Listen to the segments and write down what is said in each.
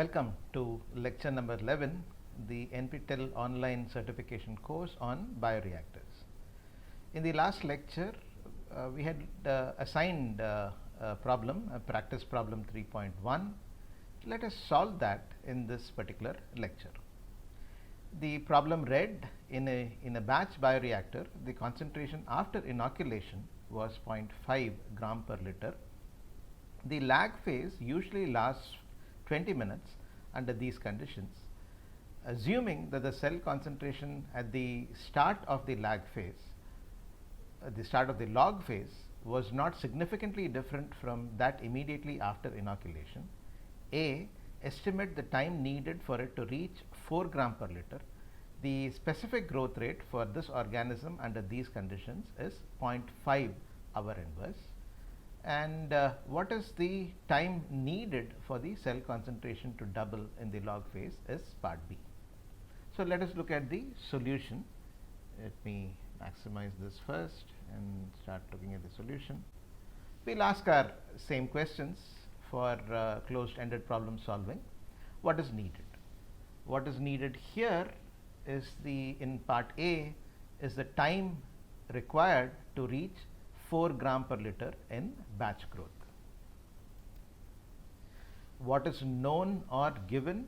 Welcome to lecture number 11, the NPTEL online certification course on bioreactors. In the last lecture, we had assigned a problem, a practice problem 3.1. Let us solve that in this particular lecture. The problem read, in a batch bioreactor, the concentration after inoculation was 0.5 gram per liter. The lag phase usually lasts 20 minutes under these conditions. Assuming that the cell concentration at the start of the lag phase, the start of the log phase, was not significantly different from that immediately after inoculation, A, estimate the time needed for it to reach 4 gram per liter. The specific growth rate for this organism under these conditions is 0.5 hour inverse. And what is the time needed for the cell concentration to double in the log phase is part B. So let us look at the solution. Let me maximize this first and start looking at the solution. We'll ask our same questions for closed-ended problem solving. What is needed? What is needed here is in part A is the time required to reach 4 gram per liter in batch growth. What is known or given?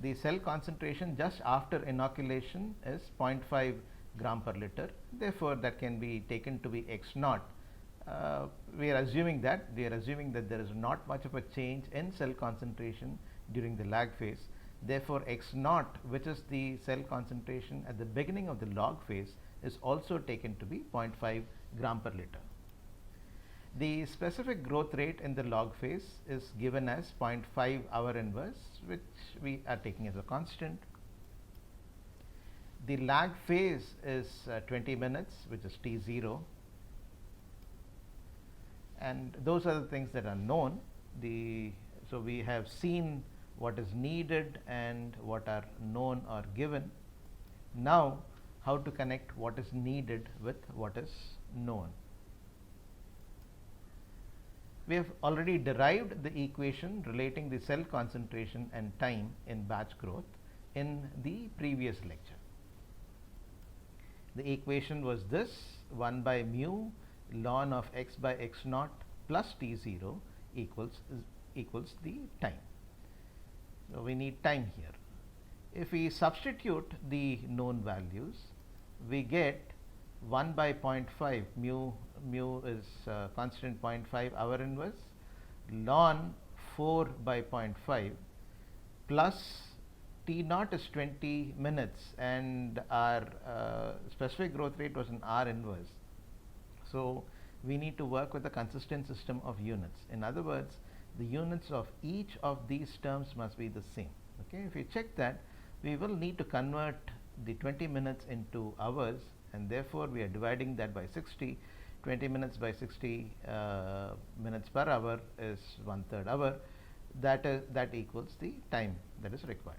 The cell concentration just after inoculation is 0.5 gram per liter. Therefore, that can be taken to be x naught. We are assuming that there is not much of a change in cell concentration during the lag phase. Therefore, x naught, which is the cell concentration at the beginning of the log phase, is also taken to be 0.5 gram per liter. The specific growth rate in the log phase is given as 0.5 hour inverse, which we are taking as a constant. The lag phase is 20 minutes, which is T0, and those are the things that are known. So we have seen what is needed and what are known or given. Now, how to connect what is needed with what is known. We have already derived the equation relating the cell concentration and time in batch growth in the previous lecture. The equation was this: 1 by mu ln of x by x naught plus T0 equals the time. So we need time here. If we substitute the known values, we get 1 by 0.5, mu is constant 0.5 hour inverse, ln 4 by 0.5 plus T naught is 20 minutes, and our specific growth rate was an R inverse. So we need to work with a consistent system of units. In other words, the units of each of these terms must be the same. Okay, if you check that, we will need to convert the 20 minutes into hours, and therefore we are dividing that by 60. 20 minutes by 60 minutes per hour is 1/3 hour. That equals the time that is required.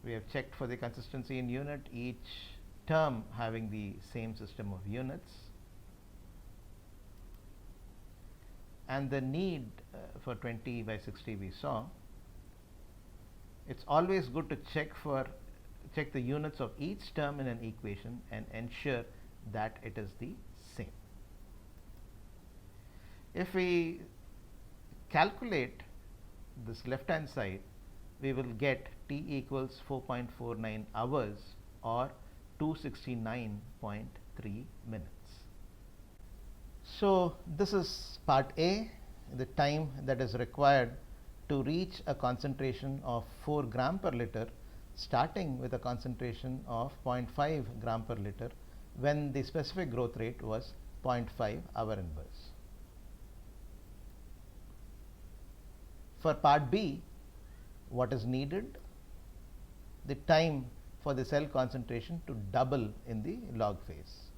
We have checked for the consistency in unit, each term having the same system of units, and the need for 20 by 60 we saw. It's always good to check the units of each term in an equation and ensure that it is the same. If we calculate this left hand side, we will get T equals 4.49 hours or 269.3 minutes. So this is part A, the time that is required to reach a concentration of 4 gram per liter, starting with a concentration of 0.5 gram per liter when the specific growth rate was 0.5 hour inverse. For part B, what is needed? The time for the cell concentration to double in the log phase.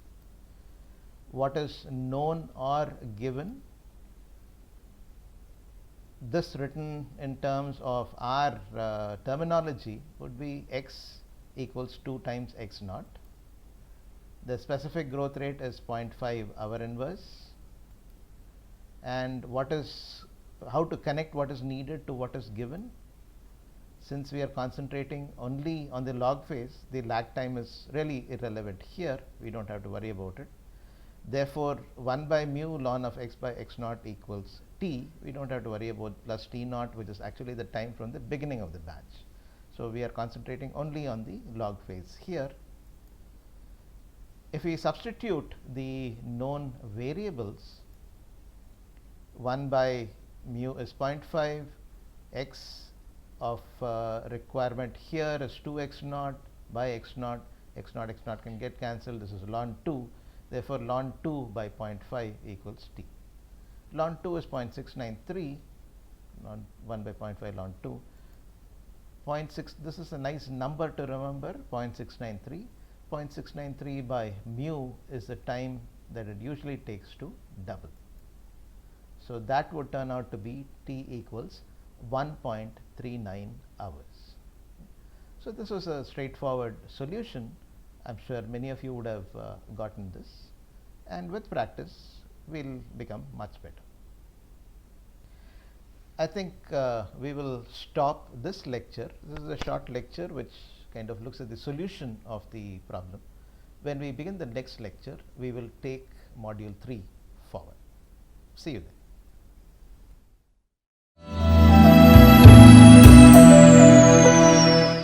What is known or given? This written in terms of our terminology would be x equals 2 times x naught. The specific growth rate is 0.5 hour inverse, and what is how to connect what is needed to what is given. Since we are concentrating only on the log phase, the lag time is really irrelevant here. We don't have to worry about it. Therefore, 1 by mu ln of x by x naught equals t. We don't have to worry about plus t naught, which is actually the time from the beginning of the batch. So we are concentrating only on the log phase here. If we substitute the known variables, 1 by mu is 0.5, x of requirement here is 2x naught by x naught, x naught can get cancelled. This is ln 2. Therefore, ln 2 by 0.5 equals t. Ln 2 is 0.693, ln 1 by 0.5 ln 2. 0.6, this is a nice number to remember, 0.693. 0.693 by mu is the time that it usually takes to double. So that would turn out to be t equals 1.39 hours. So this was a straightforward solution. I'm sure many of you would have gotten this, and with practice we'll become much better. I think we will stop this lecture. This is a short lecture which kind of looks at the solution of the problem. When we begin the next lecture, we will take module 3 forward. See you then.